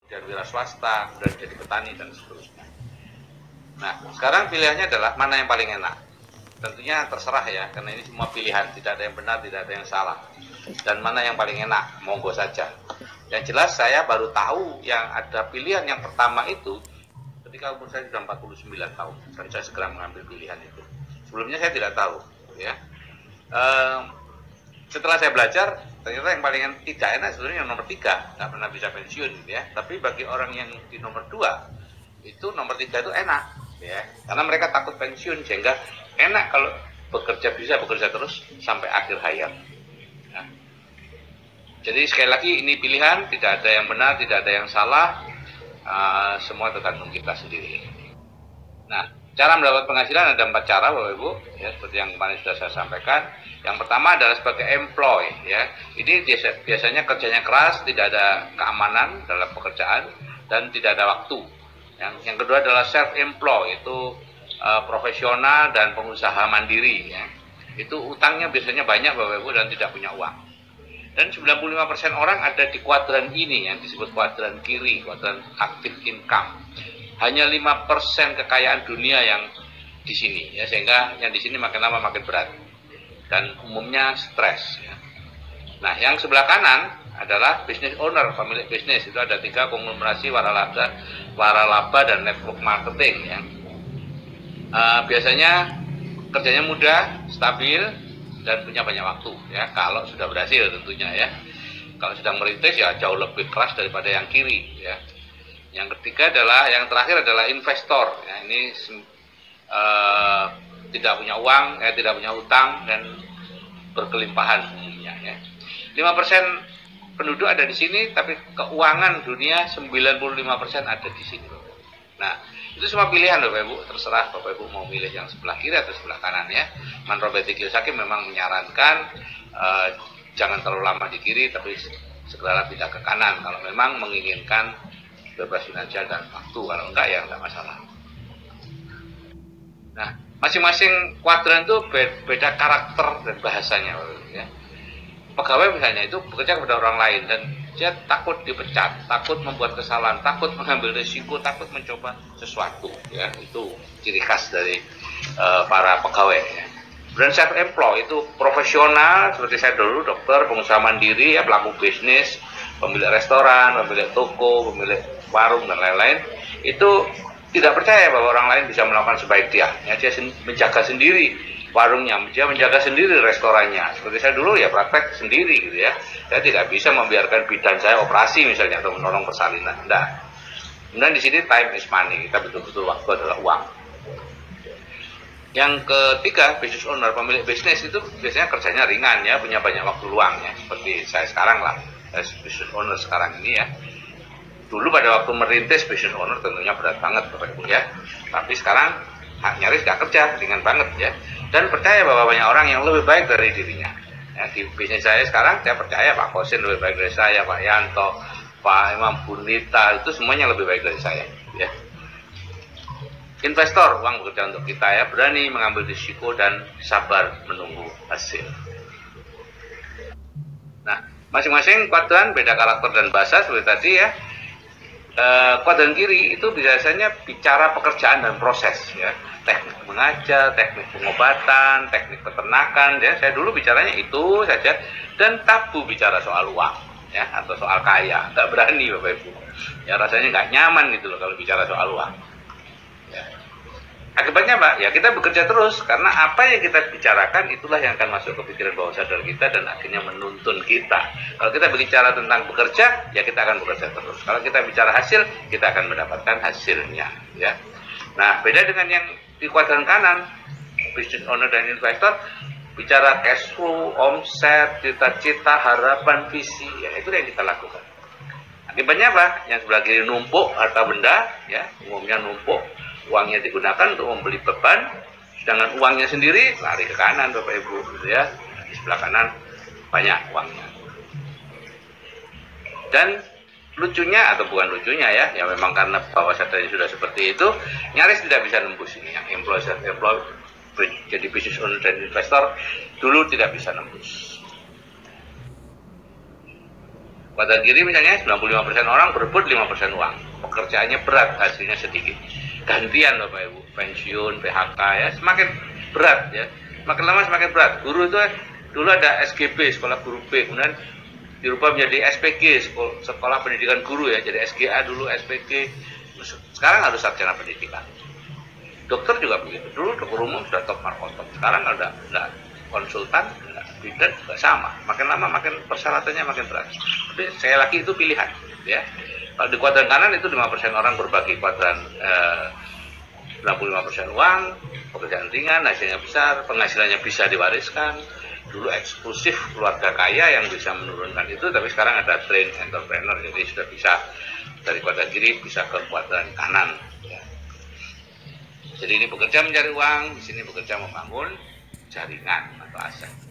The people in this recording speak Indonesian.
dan wira swasta, dan jadi petani dan seterusnya. Nah, sekarang pilihannya adalah mana yang paling enak. Tentunya terserah ya, karena ini semua pilihan, tidak ada yang benar, tidak ada yang salah. Dan mana yang paling enak, monggo saja. Yang jelas saya baru tahu yang ada pilihan yang pertama itu ketika umur saya sudah 49 tahun dan saya segera mengambil pilihan itu. Sebelumnya saya tidak tahu, ya. Setelah saya belajar, ternyata yang paling tidak enak sebenarnya yang nomor 3, nggak pernah bisa pensiun, ya. Tapi bagi orang yang di nomor 2, itu nomor 3 itu enak, ya, karena mereka takut pensiun sehingga enak kalau bisa bekerja terus sampai akhir hayat. Ya. Jadi sekali lagi ini pilihan, tidak ada yang benar, tidak ada yang salah, semua tergantung kita sendiri. Nah, cara mendapat penghasilan ada 4 cara, Bapak Ibu, ya, seperti yang kemarin sudah saya sampaikan. Yang pertama adalah sebagai employee, ya. Ini biasanya kerjanya keras, tidak ada keamanan dalam pekerjaan dan tidak ada waktu. Yang kedua adalah self-employed, itu profesional dan pengusaha mandiri, ya. Itu utangnya biasanya banyak, Bapak Ibu, dan tidak punya uang. Dan 95% orang ada di kuadran ini yang disebut kuadran kiri, kuadran active income. Hanya 5% kekayaan dunia yang di sini, ya, sehingga yang di sini makin lama makin berat dan umumnya stres, ya. Nah, yang sebelah kanan adalah business owner, pemilik bisnis. Itu ada 3 konglomerasi waralaba dan network marketing, ya. Biasanya kerjanya mudah, stabil, dan punya banyak waktu, ya, kalau sudah berhasil tentunya, ya. Kalau sedang merintis ya jauh lebih keras daripada yang kiri, ya. Yang ketiga adalah, yang terakhir adalah investor, ya. Ini tidak punya uang, tidak punya utang dan berkelimpahan semuanya, ya. 5% penduduk ada di sini, tapi keuangan dunia 95% ada di sini. Nah, itu semua pilihan, Bapak Ibu, terserah Bapak Ibu mau milih yang sebelah kiri atau sebelah kanan, ya. Man Robert Kiyosaki memang menyarankan jangan terlalu lama di kiri, tapi segeralah pindah ke kanan kalau memang menginginkan bebas finansial dan waktu. Kalau enggak ya enggak masalah. Nah, masing-masing kuadran itu beda karakter dan bahasanya, Bapak Ibu, ya. Pegawai misalnya itu bekerja kepada orang lain dan dia takut dipecat, takut membuat kesalahan, takut mengambil risiko, takut mencoba sesuatu, ya. Itu ciri khas dari para pegawai, ya. Dan self-employed itu profesional seperti saya dulu, dokter, pengusaha mandiri, ya, pelaku bisnis, pemilik restoran, pemilik toko, pemilik warung dan lain-lain. Itu tidak percaya bahwa orang lain bisa melakukan sebaik dia, ya. Dia menjaga sendiri warungnya, dia menjaga sendiri restorannya. Seperti saya dulu ya praktek sendiri gitu, ya. Saya tidak bisa membiarkan bidan saya operasi misalnya atau menolong persalinan. Enggak. Kemudian di sini time is money, kita betul-betul waktu adalah uang. Yang ketiga, business owner, pemilik bisnis itu biasanya kerjanya ringan, ya, punya banyak waktu luang, ya. Seperti saya sekarang lah, business owner sekarang ini, ya. Dulu pada waktu merintis business owner tentunya berat banget, Bapak Ibu, ya. Tapi sekarang nyaris gak kerja, ringan banget, ya. Dan percaya bahwa banyak orang yang lebih baik dari dirinya, ya. Di bisnis saya sekarang saya percaya Pak Kosin lebih baik dari saya, Pak Yanto, Pak Imam Bunita, itu semuanya lebih baik dari saya, ya. Investor, uang bekerja untuk kita, ya, berani mengambil risiko dan sabar menunggu hasil. Nah, masing-masing kuadran beda karakter dan bahasa seperti tadi, ya. Kuadran kiri itu biasanya bicara pekerjaan dan proses, ya. Teknik mengajar, teknik pengobatan, teknik peternakan, ya. Saya dulu bicaranya itu saja dan tabu bicara soal uang, ya, atau soal kaya. Nggak berani, Bapak Ibu, ya, rasanya nggak nyaman gitu loh kalau bicara soal uang, ya. Akibatnya Pak, ya kita bekerja terus karena apa yang kita bicarakan itulah yang akan masuk ke pikiran bawah sadar kita dan akhirnya menuntun kita. Kalau kita bicara tentang bekerja, ya kita akan bekerja terus. Kalau kita bicara hasil, kita akan mendapatkan hasilnya, ya. Nah, beda dengan yang di kuadran kanan, business owner dan investor, bicara cash flow, omset, cita-cita, harapan, visi, ya itu yang kita lakukan. Akibatnya apa? Yang sebelah kiri numpuk harta benda, ya, umumnya numpuk, uangnya digunakan untuk membeli beban, sedangkan uangnya sendiri lari ke kanan, Bapak Ibu, gitu, ya. Di sebelah kanan banyak uangnya. Dan lucunya atau bukan lucunya, ya memang karena bawah sadarnya sudah seperti itu, nyaris tidak bisa nembus ini. Yang employee jadi business owner dan investor dulu tidak bisa nembus. Kuadran kiri misalnya 95% orang berebut 5% uang. Pekerjaannya berat, hasilnya sedikit. Gantian Bapak Ibu, pensiun, PHK ya, semakin berat ya. Semakin lama semakin berat. Guru itu dulu ada SGB, sekolah guru B, kemudian dirubah menjadi SPG, sekolah pendidikan guru ya, jadi SGA dulu, SPG. Sekarang harus sarjana pendidikan. Dokter juga begitu. Dulu dokter umum sudah top markotom. Sekarang kalau udah konsultan, bidan juga sama. Makin lama makin persyaratannya makin berat. Tapi saya lagi itu pilihan, ya. Kalau di kuadran kanan itu 5% orang berbagi kuadran 95% uang, pekerjaan ringan, hasilnya besar, penghasilannya bisa diwariskan. Dulu eksklusif keluarga kaya yang bisa menurunkan itu, tapi sekarang ada train entrepreneur, jadi sudah bisa dari kuadran kiri bisa ke kuadran kanan. Ya. Jadi ini bekerja mencari uang, di sini bekerja membangun jaringan atau aset.